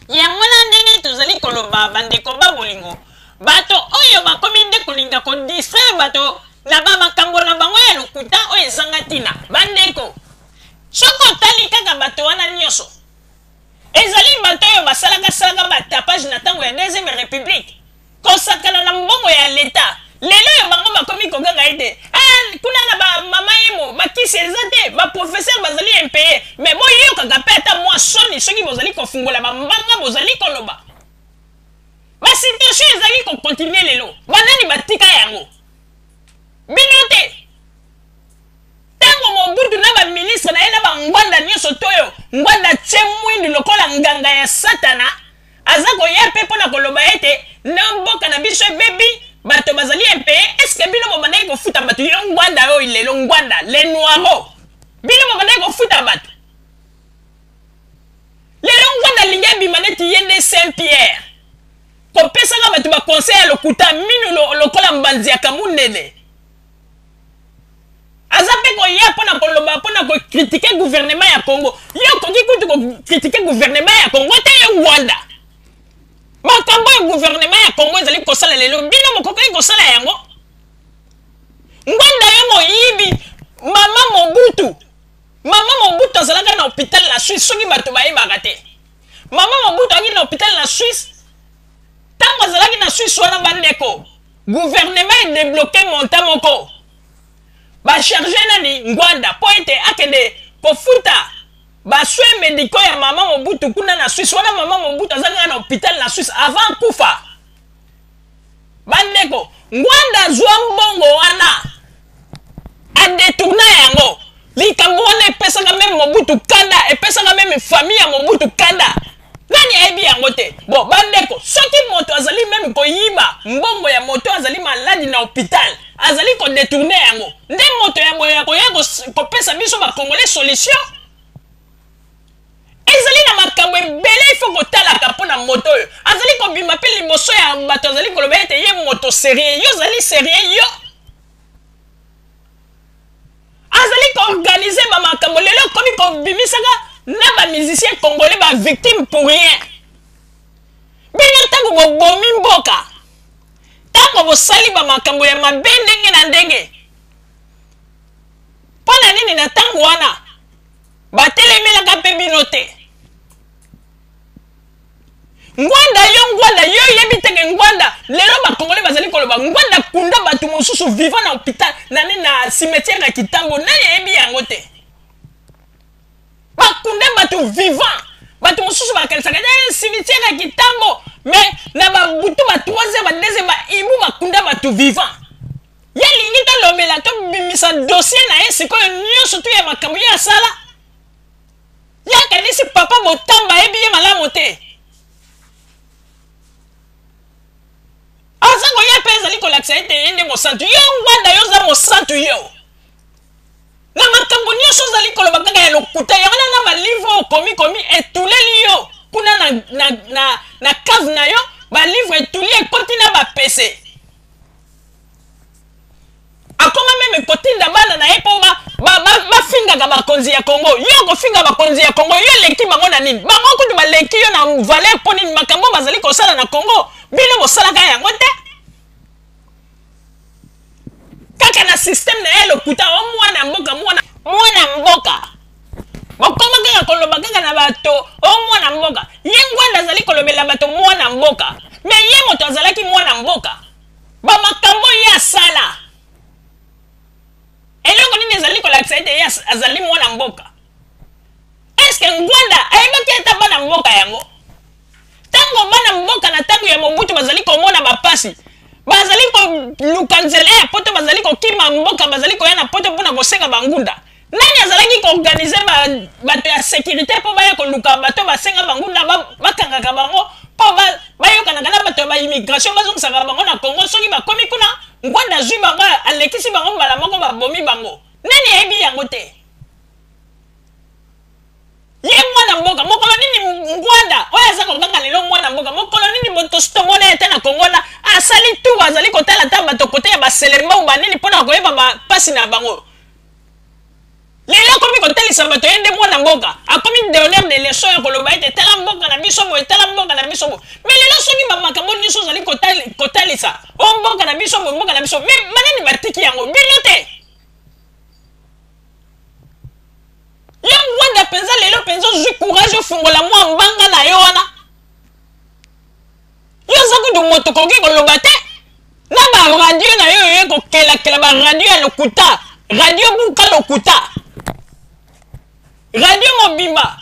yango na ndenge tozali koloba bandeko babolingo bato oyo bakomi nde kolinga kodistraire bato na bamakambo na bango ya lokuta oyo ezanga ntina bandeko soko otali kaka bato wana nyonso ezali bato oyo basalaka batapage na ntango ya deuxième république kosakana na mbongo ya leta lelo oyo bango bakomi kokanga ete kuna na bamama yemo bakisi eza te baprofesseur bazali impayé mais boyokaka mpe ata mwa soni soki bozali kofungola bambanga bozali koloba basituation ezali kokontinue lelo banani batika yango bino te ntango Mobutu na baministre na ye na bangwanda nyonso toyo ngwanda tie mwindu lokola nganga ya satana aza koya mpe mpona koloba ete na mboka na biso ebebi bato bazali impayé eske bino bobandaki kofuta bato yo ngwanda oyo lelo ngwanda le noiro bino bobandaki kofuta bato lelo ngwanda alingi abima neti ye nde Saint Pierre kopesaka bato baconseil ya lokuta minu lokola mbanzi ya kamundele aza mpe koya mpona koloba mpona kokritike gouvernement ya Congo yo okoki kutu kokritike gouvernement ya Congo te ye ngwanda makambo ya gouvernement ya Congo ezali kosala lelo bino mokoki kosala yango ngwanda yo moyibi mama Mobutu azalaka na hôpital na Suisse soki bato bayebaka te mama Mobutu aki na hôpital na Suisse ntango azalaki na Suisse wana bandeko gouvernement edebloke monta moko bacharge nani ngwanda po ete akende kofuta baswe médicaux ya mama Mobutu kuna na Suisse wana mama Mobutu azalaka na hôpital na Suisse avant kufa bandeko ngwanda azwa mbongo wana adetourna yango likambo wana epesaka meme Mobutu kanda epesaka meme famille ya Mobutu kanda nani ayebi yango te bon bandeko soki moto azali meme koyiba mbongo ya moto azali maladi na hôpital azali kodetourne yango nde moto ya boya koya kopesa biso bakongolais solution ezali na makambo ebele ifo kotalaka mpona moto oyo azali kobima mpe liboso ya bato azali koloba ete ye moto sérieux yo ozali sérieux yo azali koorganize bamakambo lelo okomi kobimisaka na bamusicien congolais bavictime pour rien bino ntango bobomi mboka ntango bosali bamakambo ya mabe ndenge na ndenge mpona nini na ntango wana batelemelaka mpe bino te ngwanda yo yebi teke ngwanda lelo bakongole bazali koloba ngwanda kunda bato mosusu vivant na hôpital na cimetière ya Kitambo nani yebi yango te bakunda bato vivant bato mosusu bakanisaka te cimetière ya Kitambo mais na babutu ba 3e ba 2e ba ibu bakunda bato vivant yalingi tolobela tobimisa dossier na ye sikoyo nyonso tu ya makambo ya sala yakanisi papa Botamba yebi ye malamu te azango ya mpe ezali kolakisa ete ye nde mosantu yo ngwanda yo oza mosantu yo na makambo nyonso ozali koloba kaka ya lokuta yango na balivre okomi etuleli yo kuna na cave na yo balivre etuli ekoti na bapese akoma meme kotinda bana na ye mpo bafingaka bakonzi ya Congo yo kofinga bakonzi ya Congo yo eleki bango na nini bango kutu baleki yo na valeur mpo nini makambo bazali kosala na Congo bino bosalaka yango te kaka na système na ye lokuta o mwana mboka bokoma kaka koloba kaka na bato o mwana mboka ye ngwanda azali kolobela bato mwana mboka mais ye moto azalaki mwana mboka bamakambo ye asala eloko nini ezali kolakisa ete ye azali mwana mboka eske ngwanda ayebaki ata bana mboka yango ntango bana mboka na ntango ya Mobutu bazali komona bapasi bazali koluka nzela ya poto bazali kokima mboka bazali koya na poto mpona kosenga bangunda nani azalaki koorganize bato ya sécurité mpo baya koluka bato basenga bangunda bakangaka bango mpo bayokanaka na bato ya baimmigration bazongisaka bango na Congo soki bakomi kuna ngwanda azwi bango alekisi bango mbala moko babomi bango nani ayebi yango te ye mwana mboka mokolo nini ngwanda oyo aza kokanga lelo mwana mboka mokolo nini moto sitomona ete na Congo na asali tu azali kotala ta bato kote ya baselema banini mpona koyeba bapasi na bango lelo komi kotala kotalisa bato yende mwana mboka akomi donneur de leçon ya koloba ete tala mboka na biso boye tala mboka na biso boye mais lelo soki bamakambo nyonso ozali kotalisa o mboka na biso boye mboka na biso mais banani batiki yango bino te yo wanda mpenza lelo mpenza ozwi courage ofungola mwa mbanga na yo wana yo oza kudu moto koki koloba te na baradio na yo oye kokelakela baradio ya lokuta radio buka lokuta radio mobimba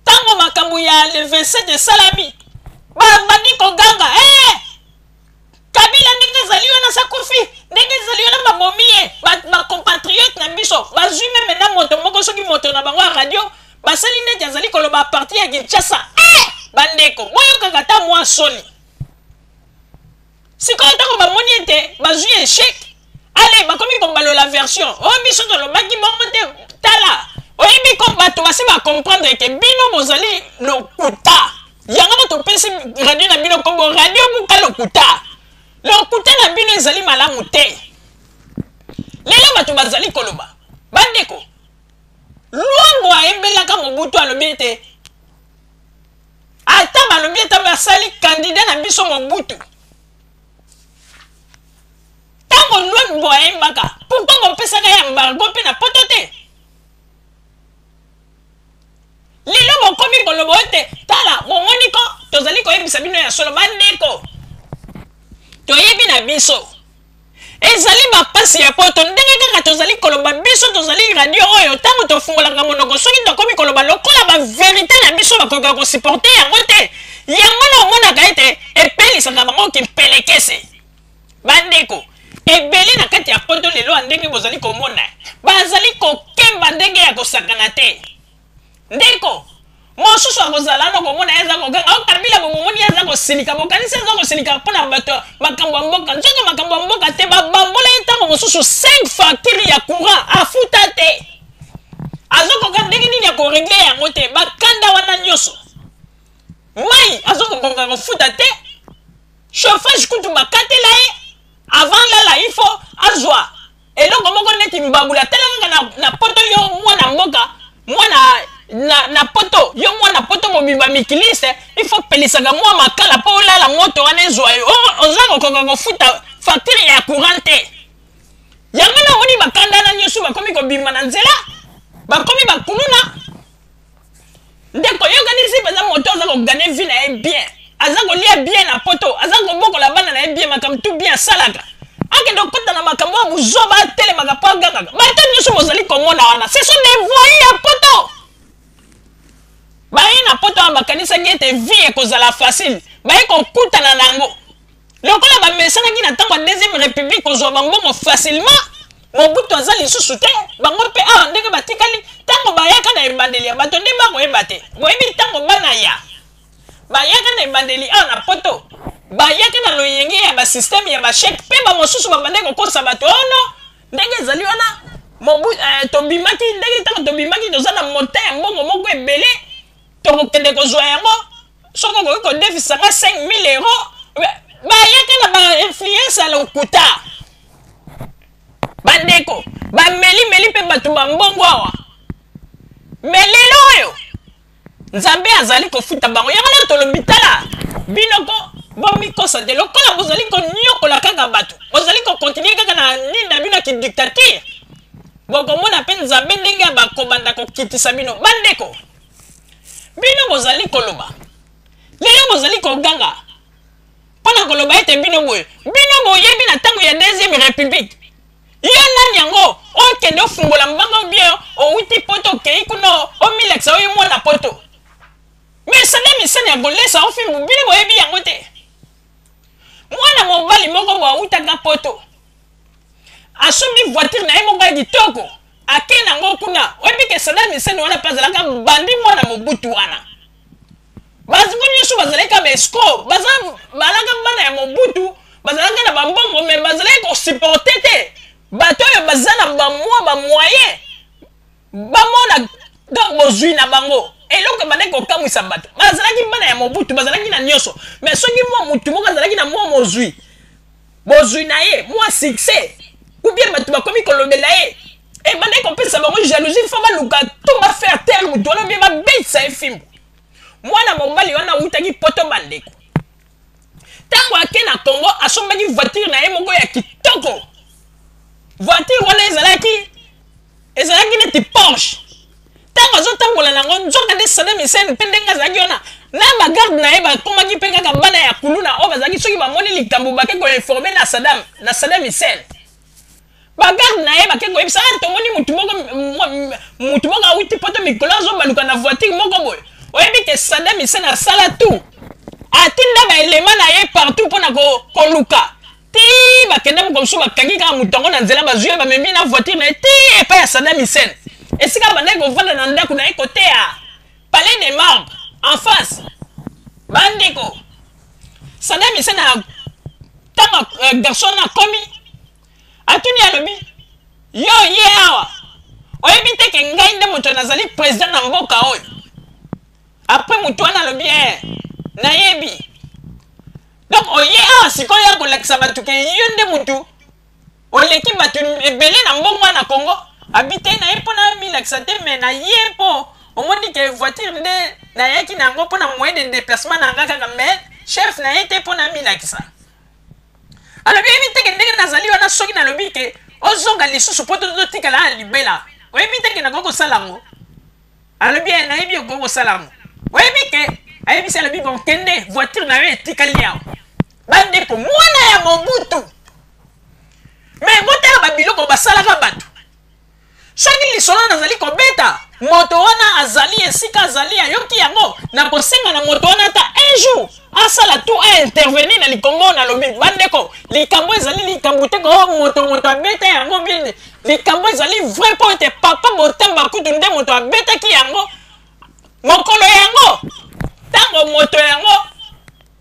tango makambo ya le 27 esalami bandi koganga Kabila ndenge ezali wana sakufi ndenge ezali wana babomi ye bacompatriote na biso bazwi meme na moto moko soki moto na bango ya radio basali neti azali koloba parti ya Kinshasa bandeko boyokaka ta mwa soni sikoyo ntango bamoni ete bazwi échec ale bakomi kobalola version oyo biso tolobaki bongo te tala oyebi ko bato basi bacomprendre ke bino bozali lokuta yango topesi radio na bino kombo radio buka lokuta lokuta na bino ezali malamu te lelo bato bazali koloba bandeko Luango ayembelaka Mobutu alobi ete ata balobi ete basali candidat na biso Mobutu tango Luango ayembaka pourquoi bopesaka ya embargo mpe na poto te lelo bokomi koloba ete tala bomoni ko tozali koyebisa bino ya solo bandeko toyebi na biso ezali bapasi ya poto ndenge kaka tozali koloba biso tozali radio oyo tango tofungolaka monoko soki tokomi koloba lokola baverité na biso bakoka kosupporte yango te yango na omonaka ete epelisaka bango kimpelekese bandeko ebele na kati ya poto lelo ndenge bozali komona bazali kokemba ndenge ya kosakana te ndeko mosusu akozala no komona eza kokanga okabila bomomoni eza kosilika bokanisi eza kosilika mpona bato makambo ya mboka nzonga makambo ya mboka te babambola ntango mosusu 5 facture ya courant afuta te azokoka ndenge nini ya koregle yango te bakanda wana nyonso mai azokokoka kofuta te chauffage kutu bakatela ye avant lala ifo azwa eloko moko neti mbabula tela kaka na poto yo mwana mboka mwana na poto yo mwana poto mobimba mikilise il faut pelisaka mwa makala po lala moto wana ezwa yo oza kokoka kofuta facture ya courant te yango na moni bakanda na nyonso bakomi kobima na nzela bakomi bakuluna ndeko yokanisi mpenza moto aza kogane vi na ye bien aza kolia bien na poto aza kobokola bana na ye bien makambo tu bien asalaka akende okota na makambo ya buzoba atelemaka po agangaka bato nyonso bozali komona wana ce sont des voyous ya poto baye na poto bakanisaki ete vie ekozala facile baye kokutana nango lokola bamesanaki na ntango ya deuxième république kozwa bambongo facilement Mobutu aza lisusu te bango mpe awa ndenge batikali ntango bayaka na ebandeli ya bato nde bakoyeba te boyebi ntango bana ya bayaka na ebandeli awa na poto bayaka na loyenge ya basysteme ya basheke mpe bamosusu babande kokosa bato ono ndenge ezali wana tobimaki ndenge ntango tobimaki toza na mota ya mbongo moko ebele tokokende kozwa yango soko okoki kodefisanga 5000 euros bayaka na bainfluence ya lokuta bandeko bamelimeli mpe bato bambongo awa melelo oyo nzambe azali kofuta bango yango na tolobi tala binoko bomikosa te lokola bozali konyokola kaka bato bozali kokontinue kaka na nini na bino ya kidictature bokomona mpe nzambe ndenge ya bakobanda kokitisa bino bandeko bino bozali koloba lelo bozali koganga mpona koloba ete bino boye bino boyebi na ntango ya deuxième république yo nani yango okende ofungola mbanga bien owuti poto okei kuna omilekisa oyo mwana poto mais sane misane ya kolesa ofimbu bino boyebi yango te mwana mobali moko boawutaka poto asombi voiture na ye moko ya kitoko ake nango kuna oyebi ke sane misane wana mpe azalaka bandi mwana Mobutu wana bazingo nyonso bazalaka baescro balaka bana ya Mobutu bazalaka na bambongo me bazalaki kosupporte te bato oyo baza na bamwa bamoyen bamona donc bozwi na bango eloko bandeki kokamwisa bato bazalaki bana ya Mobutu bazalaki na nyonso mais soki mwa mutu moko azalaki na mwa bozwi na ye mwa succès ou bien bato bakomi kolobela ye et bande kopesa bango jalousie fa baluka to ba faire terme mutu wana bien ba betsa efimbo mwana mobali wana utaki poto bandeko tango ake na Congo asombaki voiture na ye moko ya kitoko voiture wana ezalaki neti Porsche tango azotambola nango nzoka nde Saddam Hussein mpe ndenge azalaki wana na bagarde na ye bakomaki mpe kaka bana ya kuluna oyo bazalaki soki bamoni likambo bake koinforme na Saddam Hussein bagarde na ye bake koyebisa tomoni mutu moko awuti poto mikolo azobaluka na voiture moko boye oyebi ke Saddam Hussein asala tout atinda baelema na ye partout mpona koluka ti bakende mokomosu bakangi kaka mutu yango na nzela bazwi bamemi na voiture na ye ti epai ya Saddam Hussein esika bandaki kovanda na ndako na ye kote ya palais des membres en face bandeko Saddam Hussein ntango garçon akomi atuni alobi yo ye awa oyebi te ke ngai nde moto nazali président na mboka oyo après motu wana alobi nayebi donc oye awa sikoyo ya kolakisa bato ke yo nde motu oleki bato ebele na mbongo wana Congo abite na ye mpona milakisa te me na ye mpo omoni ke voiture nde nayaki na yango mpona moyen de déplacement na nga kaka me chef na ye te mpona milakisa alobi yebi teke ndenge nazali wana soki nalobi ke ozonga lisusu mpo totikala na libela oyebi teke nakoki kosala yango alobi nayebi okoki kosala yango oyebi ke ayebisi alobi bonkende voiture na yo etikali awa bandeko mwana ya Mobutu me botala babiloko basalaka bato soki lisolo nazali kobeta moto wana azali esika azali ayoki yango na kosenga na moto wana ata un jour asala tout a intervenir na likongo na lobi bandeko likambo ezali likambo te ko moto abeta yango bine likambo ezali vrai po ete papa Motamba kutu nde moto abetaki yango mokolo yango tango moto yango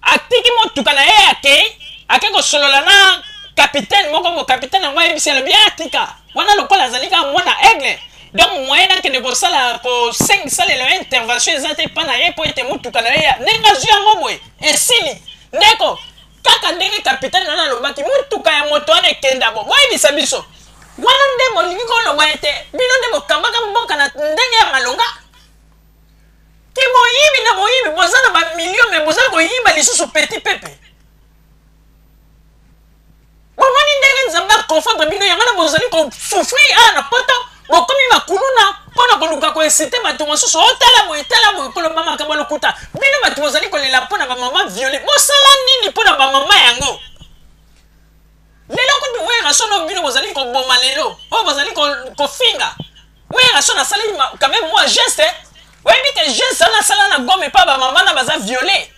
atiki motuka na ye ake kosolola na capitaine moko mo capitaine yango ayebisi alobi atika wana lokola azali kaka mwana aigle donc moyen akende kosala kosalela intervention eza te mpa na ye mpo ete motuka na ye ndenge azwi yango boye esili ndeko kaka ndenge capitaine wana alobaki motuka ya moto wana ekenda bo boyebisa biso wana nde molingi koloba ete bino nde bokambaka mboka na ndenge ya malonga ti moyibi na moyibi boza na bamilio me boza koyiba lisusu petit pepe bomoni ndenge nzambe akonfondre bino yango na bozali kosouffrir na poto bokomi bakuluna mpona koluka koesite bato mosusu otala boye koloba makambo lokuta bino bato bozali kolela mpona bamama viole bosala nini mpona bamama yango lelo kutu wera sono bino bozali koboma lelo oyo bozali kofinga wera sono asali quand même moi geste oyebi ke geste wana asala na gome mpa bamama na baza viole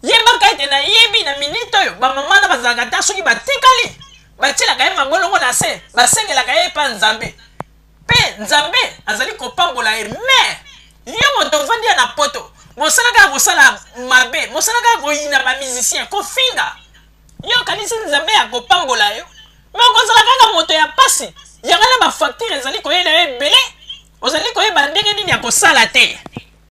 yebaka ete nayebi na minute oyo bamama na bazalaka ta soki batikali batielaka ye mangolongo na se basengelaka ye mpa nzambe mpe nzambe azali kopambola ye me yo moto ovandi ya na poto mosalaka kosala mabe mosalaka koyina bamusicien kofinga yo kanisi nzambe ya kopambola yo me okozala kaka moto ya pasi yango na bafacture ezali koyela yo ebele ozali koyeba ndenge nini ya kosala te